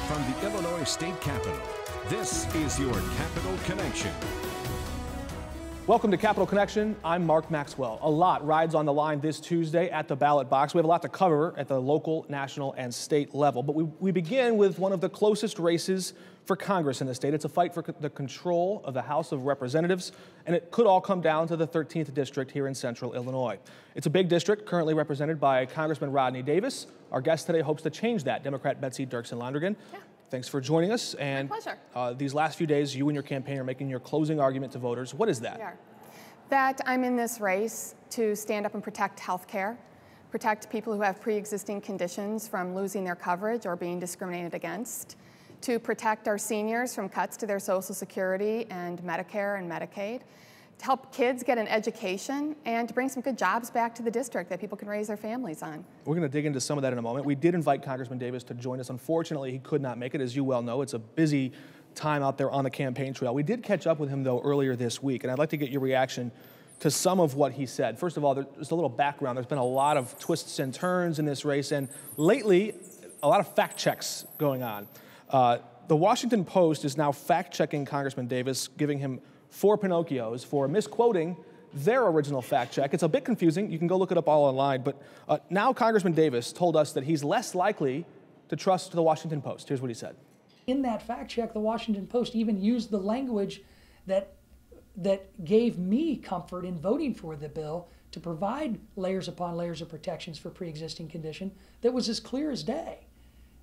From the Illinois State Capitol, this is your Capitol Connection. Welcome to Capitol Connection. I'm Mark Maxwell. A lot rides on the line this Tuesday at the ballot box. We have a lot to cover at the local, national, and state level. But we begin with one of the closest races for Congress in the state. It's a fight for the control of the House of Representatives, and it could all come down to the 13th district here in central Illinois. It's a big district currently represented by Congressman Rodney Davis. Our guest today hopes to change that, Democrat Betsy Dirksen-Londrigan. Yeah. Thanks for joining us. And my pleasure. These last few days, you and your campaign are making your closing argument to voters. What is that? We are. That I'm in this race to stand up and protect health care, protect people who have pre-existing conditions from losing their coverage or being discriminated against, to protect our seniors from cuts to their Social Security and Medicare and Medicaid, to help kids get an education, and to bring some good jobs back to the district that people can raise their families on. We're going to dig into some of that in a moment. We did invite Congressman Davis to join us. Unfortunately, he could not make it. As you well know, it's a busy time out there on the campaign trail. We did catch up with him, though, earlier this week, and I'd like to get your reaction to some of what he said. First of all, there's a little background. There's been a lot of twists and turns in this race, and lately, a lot of fact checks going on. The Washington Post is now fact-checking Congressman Davis, giving him 4 Pinocchios for misquoting their original fact check. It's a bit confusing. You can go look it up all online. But now Congressman Davis told us that he's less likely to trust the Washington Post. Here's what he said. In that fact check, the Washington Post even used the language that gave me comfort in voting for the bill to provide layers upon layers of protections for pre-existing condition that was as clear as day.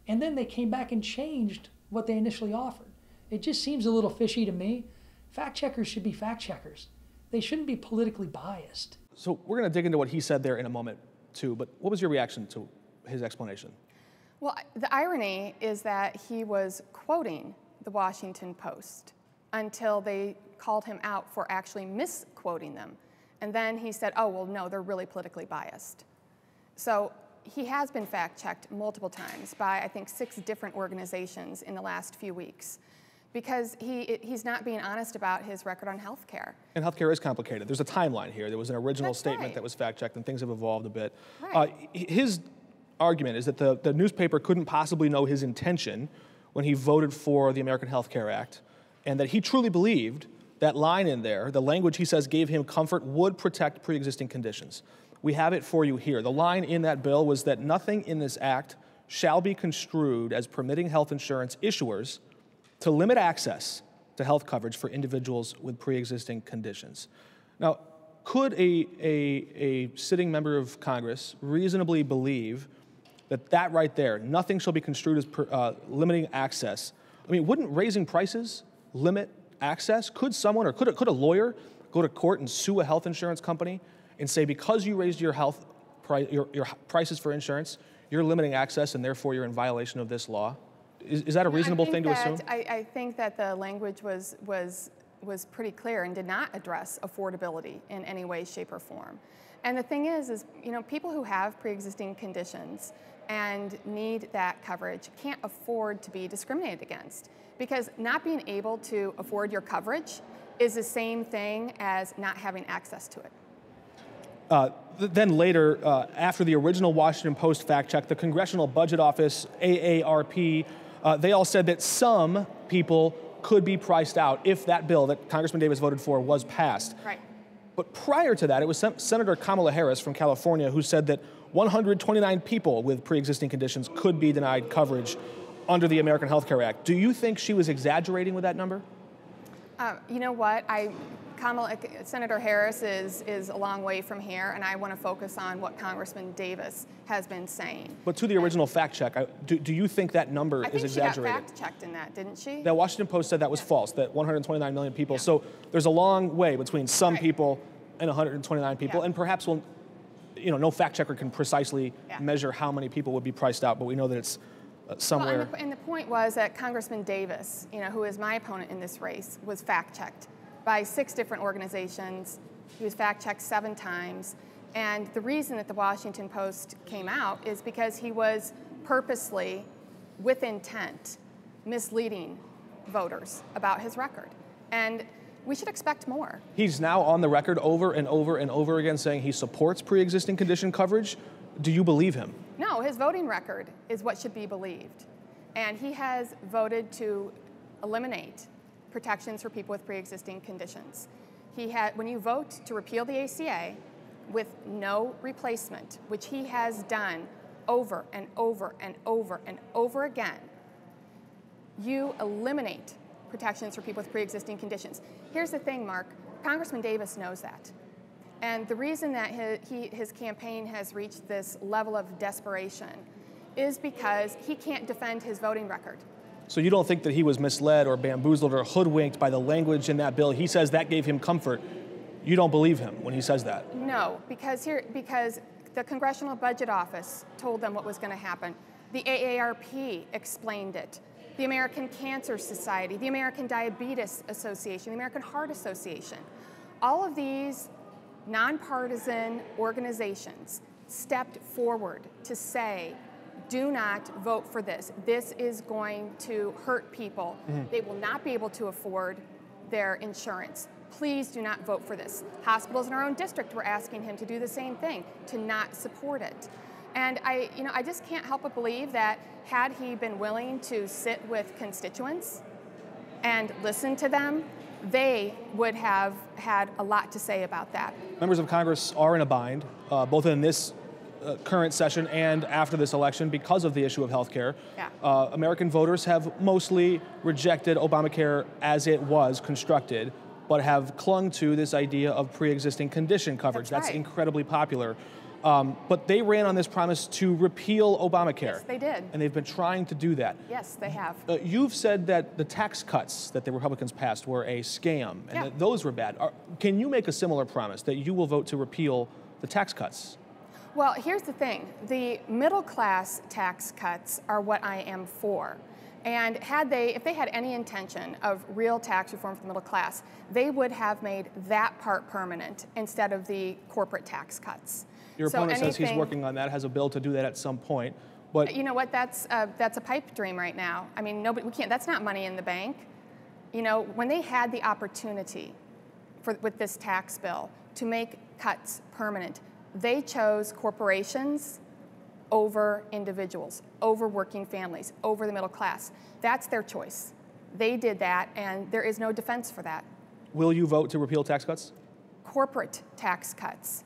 And then they came back and changed what they initially offered. It just seems a little fishy to me. Fact checkers should be fact checkers. They shouldn't be politically biased. So we're going to dig into what he said there in a moment, too. But what was your reaction to his explanation? Well, the irony is that he was quoting the Washington Post until they called him out for actually misquoting them. And then he said, oh, well, no, they're really politically biased. So he has been fact-checked multiple times by, I think, 6 different organizations in the last few weeks, because he's not being honest about his record on health care. And health care is complicated. There's a timeline here. There was an original statement that was fact-checked, and things have evolved a bit. Right. His argument is that the newspaper couldn't possibly know his intention when he voted for the American Health Care Act, and that he truly believed that line in there, the language he says gave him comfort, would protect pre-existing conditions. We have it for you here. The line in that bill was that nothing in this act shall be construed as permitting health insurance issuers to limit access to health coverage for individuals with pre-existing conditions. Now, could a sitting member of Congress reasonably believe that right there, nothing shall be construed as limiting access? I mean, wouldn't raising prices limit access? Could someone, or could a lawyer go to court and sue a health insurance company and say, because you raised your your prices for insurance, you're limiting access and therefore you're in violation of this law? Is that a reasonable thing to assume? I think that the language was pretty clear and did not address affordability in any way, shape, or form. And the thing is, you know, people who have pre-existing conditions and need that coverage can't afford to be discriminated against, because not being able to afford your coverage is the same thing as not having access to it. Then later, after the original Washington Post fact check, the Congressional Budget Office, AARP, they all said that some people could be priced out if that bill that Congressman Davis voted for was passed. Right. But prior to that, it was Senator Kamala Harris from California who said that 129 people with pre-existing conditions could be denied coverage under the American Health Care Act. Do you think she was exaggerating with that number? You know what? Senator Harris is a long way from here, and I want to focus on what Congressman Davis has been saying. But to the original fact check, do you think that number is exaggerated? I think she got fact-checked in that, didn't she? The Washington Post said that was false, that 129 million people. Yeah. So there's a long way between some people and 129 people, and perhaps no fact checker can precisely measure how many people would be priced out, but we know that it's somewhere. Well, and the point was that Congressman Davis, who is my opponent in this race, was fact-checked by 6 different organizations. He was fact-checked 7 times. And the reason that the Washington Post came out is because he was purposely, with intent, misleading voters about his record. And we should expect more. He's now on the record over and over and over again saying he supports pre-existing condition coverage. Do you believe him? No, his voting record is what should be believed. and he has voted to eliminate protections for people with pre-existing conditions. When you vote to repeal the ACA with no replacement, which he has done over and over and over and over again, you eliminate protections for people with pre-existing conditions. Here's the thing, Mark. Congressman Davis knows that. And the reason that his campaign has reached this level of desperation is because he can't defend his voting record. So you don't think that he was misled or bamboozled or hoodwinked by the language in that bill? He says that gave him comfort. You don't believe him when he says that? No, because the Congressional Budget Office told them what was going to happen. The AARP explained it. The American Cancer Society, the American Diabetes Association, the American Heart Association. All of these nonpartisan organizations stepped forward to say, do not vote for this. This is going to hurt people. They will not be able to afford their insurance. Please do not vote for this. Hospitals in our own district were asking him to do the same thing, to not support it. And I just can't help but believe that had he been willing to sit with constituents and listen to them, they would have had a lot to say about that. Members of Congress are in a bind, both in this current session and after this election because of the issue of health care. Yeah. American voters have mostly rejected Obamacare as it was constructed, but have clung to this idea of pre-existing condition coverage. That's That's right. incredibly popular. But they ran on this promise to repeal Obamacare. Yes, they did. And they've been trying to do that. Yes, they have. You've said that the tax cuts that the Republicans passed were a scam and that those were bad. Can you make a similar promise that you will vote to repeal the tax cuts? Well, here's the thing. The middle class tax cuts are what I am for. And if they had any intention of real tax reform for the middle class, they would have made that part permanent instead of the corporate tax cuts. Your opponent says he's working on that, has a bill to do that at some point. But you know what? That's a pipe dream right now. I mean, we can't. That's not money in the bank. You know, when they had the opportunity with this tax bill to make cuts permanent, they chose corporations over individuals, over working families, over the middle class. That's their choice. They did that, and there is no defense for that. Will you vote to repeal tax cuts? Corporate tax cuts,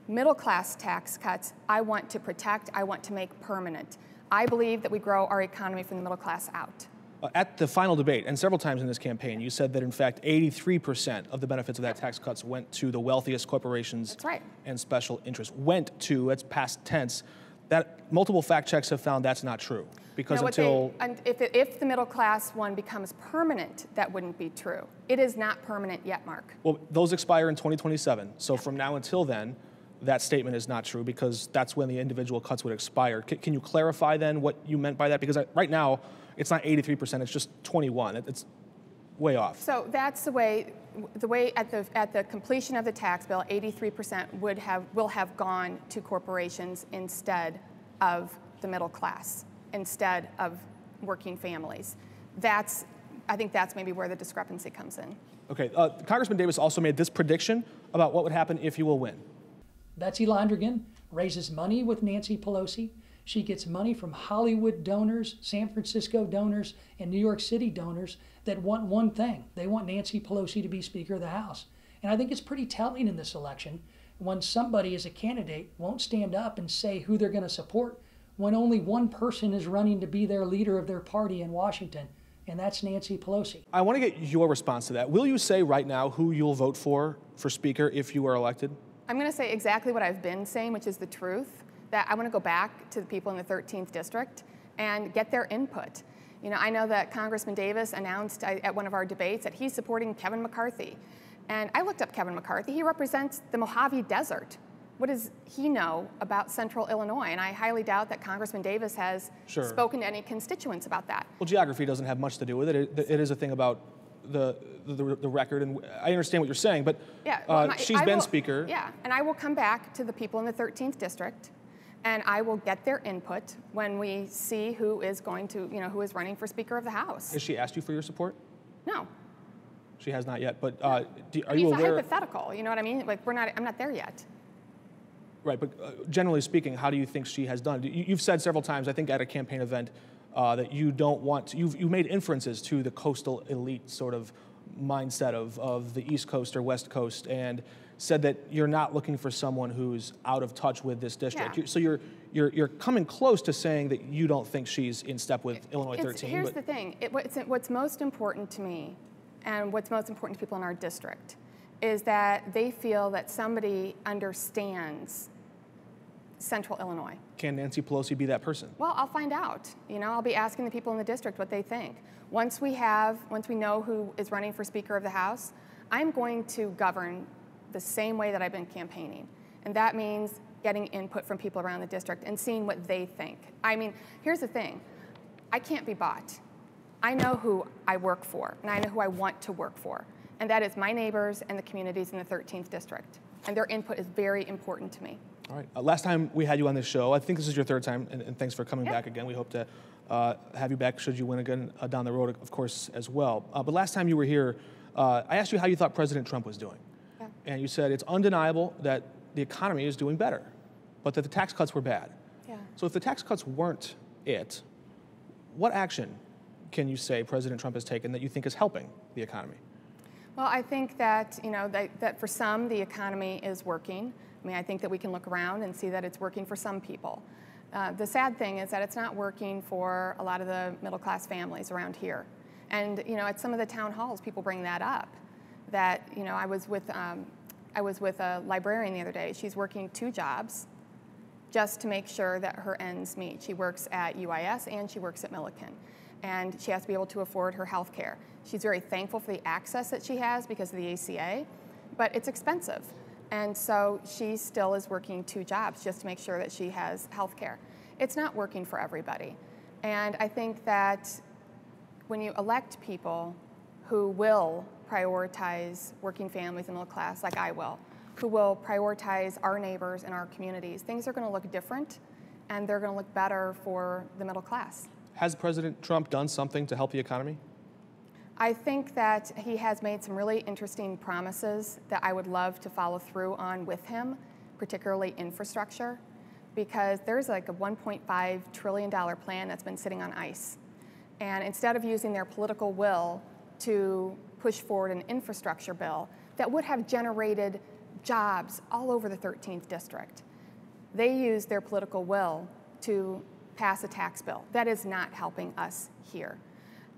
middle class tax cuts, I want to protect, I want to make permanent. I believe that we grow our economy from the middle class out. At the final debate, and several times in this campaign, you said that in fact 83% of the benefits of that tax cuts went to the wealthiest corporations. That's right. And special interests. Went to, it's past tense. That multiple fact checks have found that's not true. Because if the middle class one becomes permanent, that wouldn't be true. It is not permanent yet, Mark. Well, those expire in 2027. So from now until then, that statement is not true because that's when the individual cuts would expire. Can you clarify then what you meant by that? Because right now, it's not 83%, it's just 21. It's way off. So that's the way at the completion of the tax bill, 83% will have gone to corporations instead of the middle class, instead of working families. I think that's maybe where the discrepancy comes in. Okay, Congressman Davis also made this prediction about what would happen if you will win. Betsy Dirksen-Londrigan raises money with Nancy Pelosi. She gets money from Hollywood donors, San Francisco donors, and New York City donors that want one thing. They want Nancy Pelosi to be Speaker of the House. And I think it's pretty telling in this election when somebody as a candidate won't stand up and say who they're going to support when only one person is running to be their leader of their party in Washington, and that's Nancy Pelosi. I want to get your response to that. Will you say right now who you'll vote for Speaker if you are elected? I'm going to say exactly what I've been saying, which is the truth. That I want to go back to the people in the 13th district and get their input. You know, I know that Congressman Davis announced at one of our debates that he's supporting Kevin McCarthy. And I looked up Kevin McCarthy. He represents the Mojave Desert. What does he know about central Illinois? And I highly doubt that Congressman Davis has spoken to any constituents about that. Well, geography doesn't have much to do with it. It is a thing about the record, and I understand what you're saying, but she's been Speaker. Yeah, and I will come back to the people in the 13th district, and I will get their input when we see who is going to, who is running for Speaker of the House. Has she asked you for your support? No. She has not yet, but are you aware? It's a hypothetical, you know what I mean? Like, I'm not there yet. Right, but generally speaking, how do you think she has done? You've said several times, I think at a campaign event, that you don't want to, you've made inferences to the coastal elite sort of mindset of the East Coast or West Coast, and said that you're not looking for someone who's out of touch with this district. Yeah. So you're coming close to saying that you don't think she's in step with Illinois 13. Here's the thing. What's most important to me, and what's most important to people in our district, is that they feel that somebody understands Central Illinois. Can Nancy Pelosi be that person? Well, I'll find out. You know, I'll be asking the people in the district what they think. Once we know who is running for Speaker of the House, I'm going to govern the same way that I've been campaigning. And that means getting input from people around the district and seeing what they think. I mean, here's the thing. I can't be bought. I know who I work for, and I know who I want to work for. And that is my neighbors and the communities in the 13th district. And their input is very important to me. All right. Last time we had you on this show, I think this is your third time, and thanks for coming back again. We hope to have you back should you win again down the road, of course, as well. But last time you were here, I asked you how you thought President Trump was doing. Yeah. And you said it's undeniable that the economy is doing better, but that the tax cuts were bad. Yeah. So if the tax cuts weren't it, what action can you say President Trump has taken that you think is helping the economy? Well, I think that, you know, that for some, the economy is working. I mean, I think that we can look around and see that it's working for some people. The sad thing is that it's not working for a lot of the middle-class families around here. And, you know, at some of the town halls, people bring that up. That, you know, I was with a librarian the other day. She's working 2 jobs just to make sure that her ends meet. She works at UIS and she works at Milliken. And she has to be able to afford her health care. She's very thankful for the access that she has because of the ACA, but it's expensive. And so she still is working 2 jobs just to make sure that she has health care. It's not working for everybody. And I think that when you elect people who will prioritize working families and middle class, like I will, who will prioritize our neighbors and our communities, things are going to look different, and they're going to look better for the middle class. Has President Trump done something to help the economy? I think that he has made some really interesting promises that I would love to follow through on with him, particularly infrastructure, because there's like a $1.5 trillion plan that's been sitting on ice. And instead of using their political will to push forward an infrastructure bill that would have generated jobs all over the 13th district, they use their political will to pass a tax bill. That is not helping us here.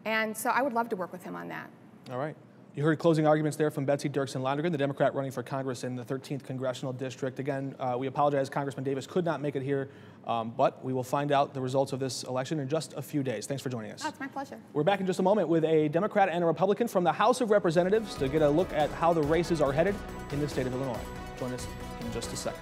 And so I would love to work with him on that. All right. You heard closing arguments there from Betsy Dirksen-Londrigan, the Democrat running for Congress in the 13th Congressional District. Again, we apologize, Congressman Davis could not make it here, but we will find out the results of this election in just a few days. Thanks for joining us. Oh, it's my pleasure. We're back in just a moment with a Democrat and a Republican from the House of Representatives to get a look at how the races are headed in the state of Illinois. Join us in just a second.